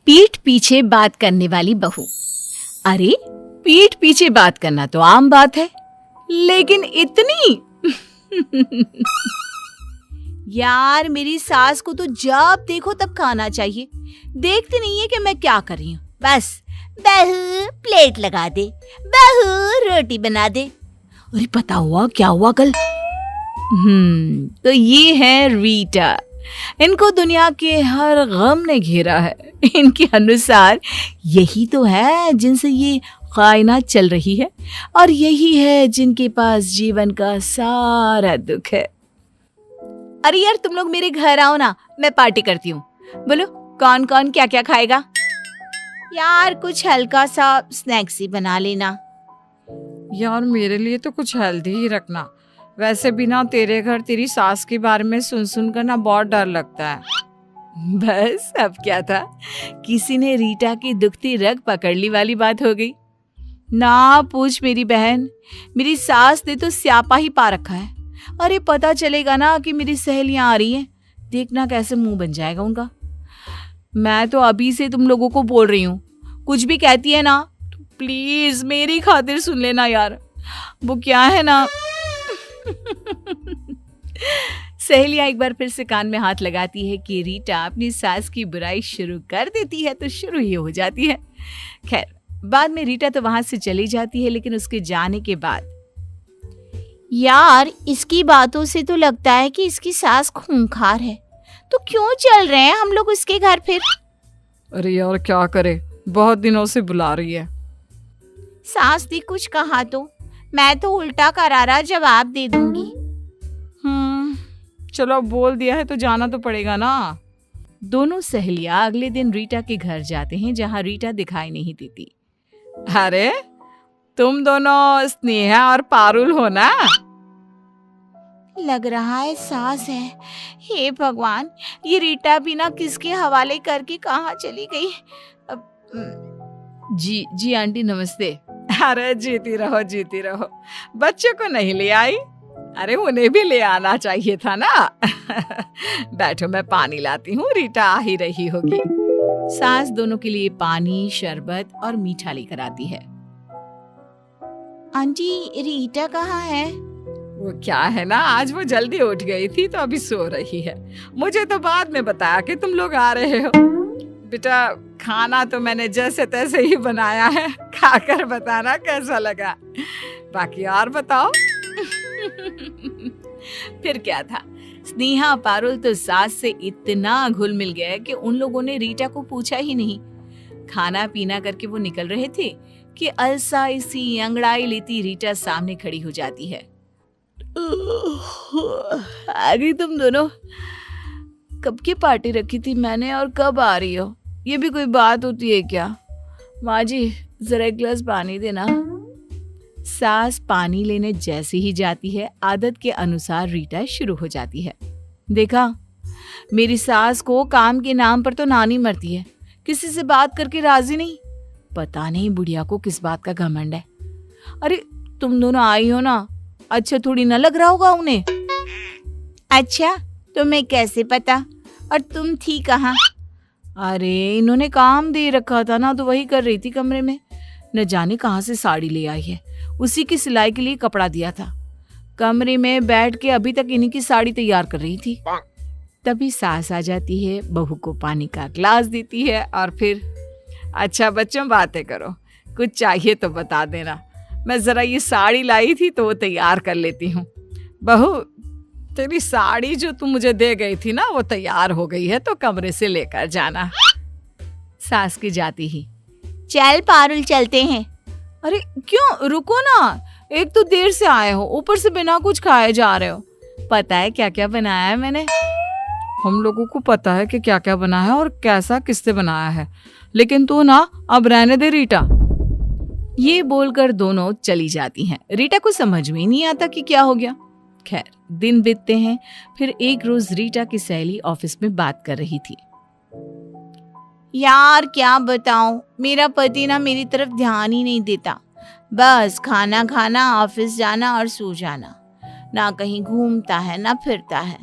पीठ पीछे बात करने वाली बहू। अरे पीठ पीछे बात करना तो आम बात है, लेकिन इतनी यार मेरी सास को तो जब देखो तब खाना चाहिए। देखती नहीं है कि मैं क्या कर रही हूँ। बस बहू प्लेट लगा दे, बहू रोटी बना दे। अरे पता हुआ क्या हुआ कल? तो ये है रीटा। इनको दुनिया के हर गम ने घेरा है। इनके अनुसार यही तो है जिनसे ये कायनात चल रही है, और यही है जिनके पास जीवन का सारा दुख है। अरे यार तुम लोग मेरे घर आओ ना, मैं पार्टी करती हूँ। बोलो कौन कौन क्या क्या खाएगा? यार कुछ हल्का सा स्नैक्स ही बना लेना। यार मेरे लिए तो कुछ हेल्दी ही रखना। वैसे भी ना तेरे घर तेरी सास के बारे में सुन कर ना बहुत डर लगता है। बस अब क्या था, किसी ने रीटा की दुखती रग पकड़ ली वाली बात हो गई। ना पूछ मेरी बहन, मेरी सास ने तो स्यापा ही पा रखा है। अरे पता चलेगा ना कि मेरी सहेलियां आ रही हैं, देखना कैसे मुंह बन जाएगा उनका। मैं तो अभी से तुम लोगों को बोल रही हूँ, कुछ भी कहती है ना तो प्लीज मेरी खातिर सुन लेना यार। वो क्या है ना सहेलियां एक बार फिर से कान में हाथ लगाती है कि रीटा अपनी सास की बुराई शुरू कर देती है तो शुरू ही हो जाती है। खैर बाद में रीटा तो वहां से चली जाती है, लेकिन उसके जाने के बाद यार इसकी बातों से तो लगता है कि इसकी सास खूंखार है, तो क्यों चल रहे हैं हम लोग उसके घर फिर? अरे यार क्या करे, बहुत दिनों से बुला रही है। सास ने कुछ कहा तो मैं तो उल्टा करारा जवाब दे दूंगी। चलो अब बोल दिया है तो जाना तो पड़ेगा ना। दोनों सहेलियां अगले दिन रीटा के घर जाते हैं, जहां रीटा दिखाई नहीं देती। अरे तुम दोनों स्नेहा और पारुल हो ना? लग रहा है सास है। हे भगवान, ये रीटा भी ना किसके हवाले करके कहाँ चली गई? जी आंटी नमस्ते। अरे जीती रहो। बच्चे को नहीं ले आई? अरे उन्हें भी ले आना चाहिए था ना। बैठो मैं पानी लाती हूँ, रीटा आ ही रही होगी। सास दोनों के लिए पानी, शरबत और मीठा लेकर आती है। आंटी रीटा कहाँ है? वो क्या है ना, आज वो जल्दी उठ गई थी तो अभी सो रही है। मुझे तो बाद में बताया कि तुम लोग आ रहे हो। बेटा खाना तो मैंने जैसे तैसे ही बनाया है, खाकर बताना कैसा लगा। बाकी और बताओ। फिर क्या था, स्नेहा पारुल तो सास से इतना घुल मिल गए कि उन लोगों ने रीटा को पूछा ही नहीं। खाना पीना करके वो निकल रहे थे कि अलसाई सी अंगड़ाई लेती रीटा सामने खड़ी हो जाती है। आगे तुम दोनों, कब की पार्टी रखी थी मैंने और कब आ रही हो? ये भी कोई बात होती है क्या? माँ जी जरा एक गिलास पानी देना। सास पानी लेने जैसे ही जाती है, आदत के अनुसार रीटा शुरू हो जाती है। देखा, मेरी सास को काम के नाम पर तो नानी मरती है, किसी से बात करके राजी नहीं। पता नहीं बुढ़िया को किस बात का घमंड है। अरे तुम दोनों आई हो ना, अच्छा थोड़ी न लग रहा होगा उन्हें। अच्छा तुम्हें कैसे पता? और तुम थी कहाँ? अरे इन्होंने काम दे रखा था ना, तो वही कर रही थी कमरे में। न जाने कहाँ से साड़ी ले आई है, उसी की सिलाई के लिए कपड़ा दिया था। कमरे में बैठ के अभी तक इन्हीं की साड़ी तैयार कर रही थी। तभी सास आ जाती है, बहू को पानी का ग्लास देती है और फिर अच्छा बच्चों बातें करो, कुछ चाहिए तो बता देना। मैं जरा ये साड़ी लाई थी तो वो तैयार कर लेती हूँ। बहू तेरी साड़ी जो तुम मुझे दे गई थी ना, वो तैयार हो गई है, तो कमरे से लेकर जाना। सास की जाती ही, चल पारुल चलते हैं। अरे क्यों, रुको ना, एक तो देर से आए हो, ऊपर से बिना कुछ खाए जा रहे हो। पता है क्या क्या बनाया है मैंने? हम लोगों को पता है कि क्या क्या बना है और कैसा किससे बनाया है, लेकिन तू ना अब रहने दे रीटा। ये बोलकर दोनों चली जाती हैं। रीटा को समझ में ही नहीं आता कि क्या हो गया। खैर दिन बीतते हैं। फिर एक रोज रीटा की सहेली ऑफिस में बात कर रही थी। यार क्या बताऊं, मेरा पति ना मेरी तरफ ध्यान ही नहीं देता। बस खाना खाना, ऑफिस जाना और सो जाना। ना कहीं घूमता है ना फिरता है।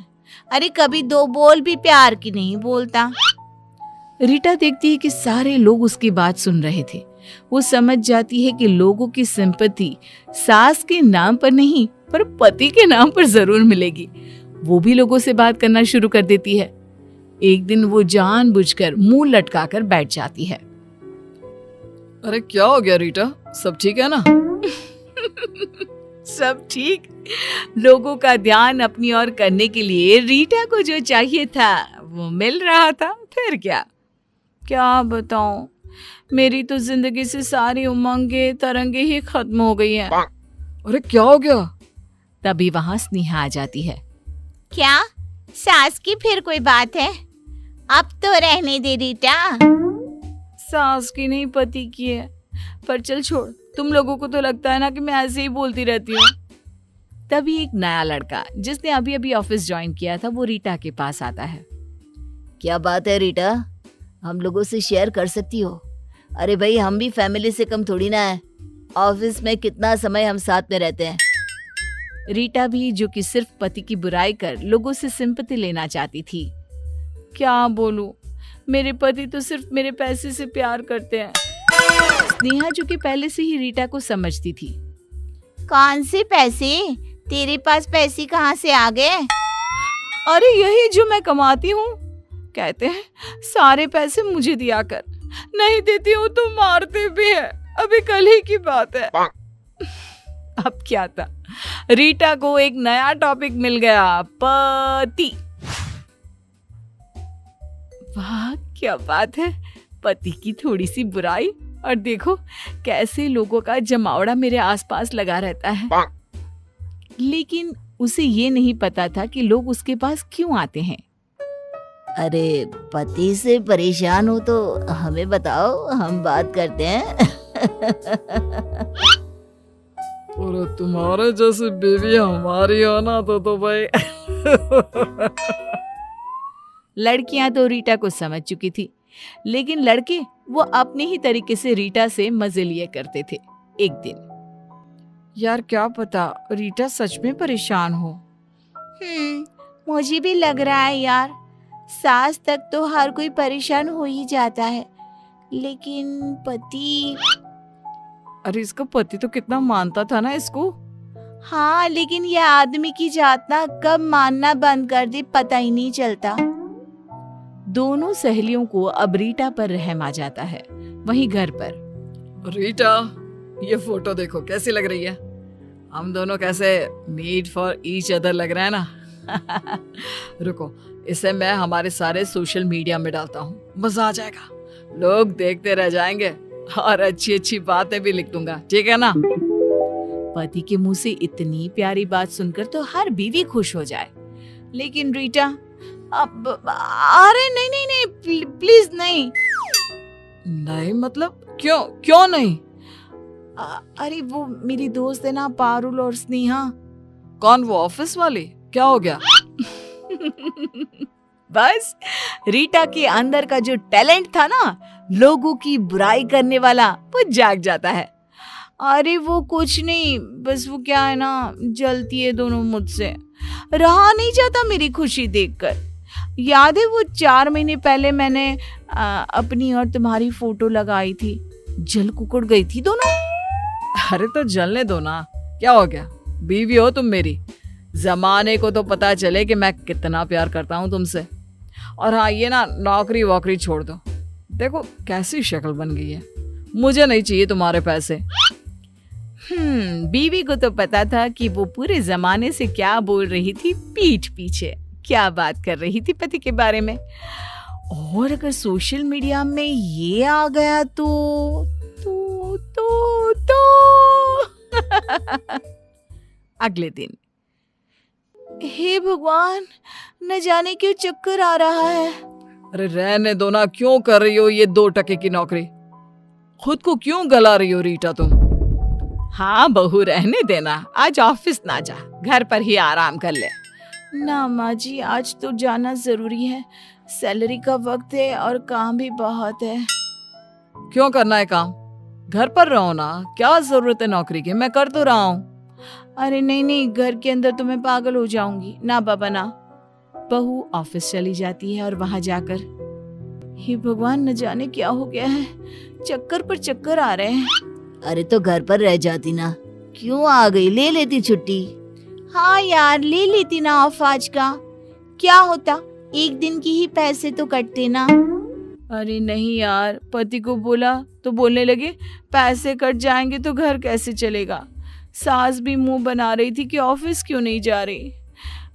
अरे कभी दो बोल भी प्यार की नहीं बोलता। रीटा देखती है कि सारे लोग उसकी बात सुन रहे थे। वो समझ जाती है कि लोगों की सिंपैथी सास के नाम पर नहीं पर पति के नाम पर जरूर मिलेगी। वो भी लोगों से बात करना शुरू कर देती है। एक दिन वो जानबूझकर मुंह लटकाकर बैठ जाती है। अरे क्या हो गया रीटा, सब ठीक है ना? सब ठीक। लोगों का ध्यान अपनी ओर करने के लिए रीटा को जो चाहिए था वो मिल रहा था। फिर क्या बताऊं, मेरी तो जिंदगी से सारी उमंगे तरंगे ही खत्म हो गई हैं। अरे क्या हो गया? तभी वहां स्नेहा आ जाती है। क्या सास की फिर कोई बात है? अब तो रहने दे रीटा। सास की नहीं पति की है। पर चल छोड़, तुम लोगों को तो लगता है ना कि मैं ऐसे ही बोलती रहती हूँ। तभी एक नया लड़का जिसने अभी अभी ऑफिस ज्वाइन किया था वो रीटा के पास आता है। क्या बात है रीटा, हम लोगों से शेयर कर सकती हो? अरे भाई, हम भी फैमिली से कम थोड़ी ना है। ऑफिस में कितना समय हम साथ में रहते हैं। रीटा भी, जो कि सिर्फ पति की बुराई कर लोगों से सिंपैथी लेना चाहती थी। क्या बोलूं, मेरे पति तो सिर्फ मेरे पैसे से प्यार करते हैं। स्नेहा, जो कि पहले से ही रीटा को समझती थी। कौन से पैसे? तेरे पास पैसे कहाँ से आ गए? अरे यही जो मैं कमाती हूँ। कहते हैं सारे पैसे मुझे दिया कर, नहीं देती हूँ तो मारते भी है। अभी कल ही की बात है। अब क्या था, रीटा को एक नया टॉपिक मिल गया, पति। वाह क्या बात है, पति की थोड़ी सी बुराई और देखो कैसे लोगों का जमावड़ा मेरे आसपास लगा रहता है। लेकिन उसे ये नहीं पता था कि लोग उसके पास क्यों आते हैं। अरे पति से परेशान हो तो हमें बताओ, हम बात करते हैं। और तुम्हारे जैसी बीवी हमारी हो ना तो भाई। लड़कियां तो रीटा को समझ चुकी थी, लेकिन लड़के वो अपने ही तरीके से रीटा से मजे लिए करते थे। एक दिन, यार क्या पता रीटा सच में परेशान हो। मुझे भी लग रहा है यार, सास तक तो हर कोई परेशान हो ही जाता है, लेकिन पति। अरे इसका पति तो कितना मानता था ना इसको। हाँ, लेकिन यह आदमी की जात ना कब मानना बंद कर दे पता ही नहीं चलता। दोनों सहेलियों को अब रीटा पर रहम आ जाता है। वहीं घर पर, रीटा ये फोटो देखो कैसी लग रही है। हम दोनों कैसे मेड फॉर ईच अदर लग रहे हैं ना। रुको, इसे मैं हमारे सारे सोशल मीडिया में डालता हूँ, मजा आ जाएगा। लोग देखते रह जाएंगे और अच्छी अच्छी बातें भी लिख दूंगा, ठीक है ना? पति के मुंह से इतनी प्यारी बात सुनकर तो हर बीवी खुश हो जाए, लेकिन रीटा अब, अरे नहीं नहीं नहीं, प्लीज नहीं। नहीं मतलब क्यों नहीं? अरे वो मेरी दोस्त है ना, पारुल और स्नेहा। कौन, वो ऑफिस वाली? क्या हो गया? बस रीटा के अंदर का जो टैलेंट था ना लोगों की बुराई करने वाला, वो जाग जाता है। अरे वो कुछ नहीं, बस वो क्या है ना, जलती है दोनों मुझसे। रहा नहीं जाता मेरी खुशी देखकर। याद है वो 4 महीने पहले मैंने अपनी और तुम्हारी फोटो लगाई थी, जल कुकड़ गई थी दोनों। अरे तो जलने दो ना, क्या हो गया? बीवी हो तुम मेरी, जमाने को तो पता चले कि मैं कितना प्यार करता हूँ तुमसे। और हाँ, ये ना नौकरी वोकरी छोड़ दो। देखो कैसी शक्ल बन गई है, मुझे नहीं चाहिए तुम्हारे पैसे। बीवी को तो पता था कि वो पूरे जमाने से क्या बोल रही थी, पीठ पीछे क्या बात कर रही थी पति के बारे में। और अगर सोशल मीडिया में ये आ गया तो अगले दिन, हे भगवान, न जाने क्यों चक्कर आ रहा है। अरे रहने दो ना, क्यों कर रही हो ये 2 टके की नौकरी? खुद को क्यों गला रही हो रीटा तुम? हाँ बहू, रहने देना, आज ऑफिस ना जा, घर पर ही आराम कर ले। ना माँ जी, आज तो जाना जरूरी है, सैलरी का वक्त है और काम भी बहुत है। क्यों करना है काम? घर पर रहो ना, क्या जरूरत है नौकरी की, मैं कर तो रहा हूँ। अरे नहीं नहीं, घर के अंदर तो मैं पागल हो जाऊंगी। ना बाबा ना। बहू ऑफिस चली जाती है और वहां जाकर, हे भगवान, न जाने क्या हो गया है, चक्कर पर चक्कर आ रहे हैं। अरे तो घर पर रह जाती ना, क्यों आ गई? ले लेती छुट्टी। हाँ यार, ले लेती ना ऑफ आज का, क्या होता, एक दिन की ही पैसे तो कटते ना। अरे नहीं यार, पति को बोला तो बोलने लगे पैसे कट जाएंगे तो घर कैसे चलेगा। सास भी मुंह बना रही थी कि ऑफिस क्यों नहीं जा रही,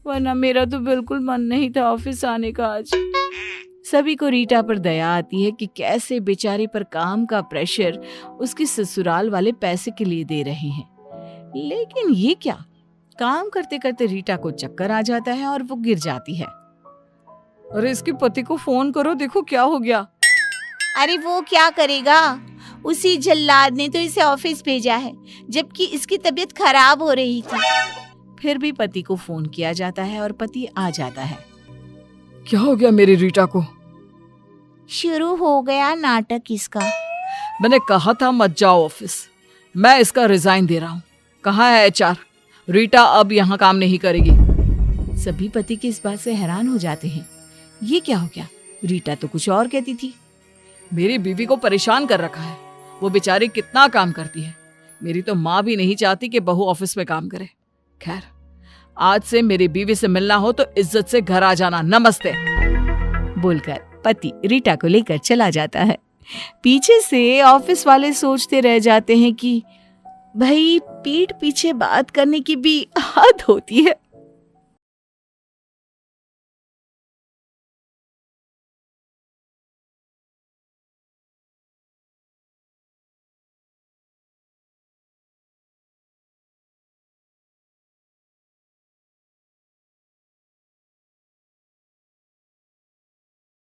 वरना मेरा तो बिल्कुल मन नहीं था ऑफिस आने का आज। सभी को रीटा पर दया आती है कि कैसे बेचारे पर काम का प्रेशर उसके ससुराल वाले पैसे के लिए दे रहे हैं। लेकिन ये क्या, काम करते करते रीटा को चक्कर आ जाता है और वो गिर जाती है। अरे इसके पति को फोन करो, देखो क्या हो गया। अरे वो क्या करेगा, उसी जल्लाद ने तो इसे ऑफिस भेजा है, जबकि इसकी तबीयत खराब हो रही थी। फिर भी पति को फोन किया जाता है और पति आ जाता है। क्या हो गया मेरी रीटा को? शुरू हो गया नाटक इसका। मैंने कहा था मत जाओ ऑफिस, मैं इसका रिजाइन दे रहा हूँ। कहाँ है HR? रीटा अब यहाँ काम नहीं करेगी। सभी पति की इस बात से हैरान हो जाते हैं। ये क्या हो गया, रीटा तो कुछ और कहती थी। मेरी बीवी को परेशान कर रखा है, वो बेचारी कितना काम करती है। मेरी तो माँ भी नहीं चाहती कि बहू ऑफिस में काम करे। खैर, आज से मेरी बीवी से मिलना हो तो इज्जत से घर आ जाना। नमस्ते बोलकर पति रीटा को लेकर चला जाता है। पीछे से ऑफिस वाले सोचते रह जाते हैं कि भाई, पीठ पीछे बात करने की भी हद होती है।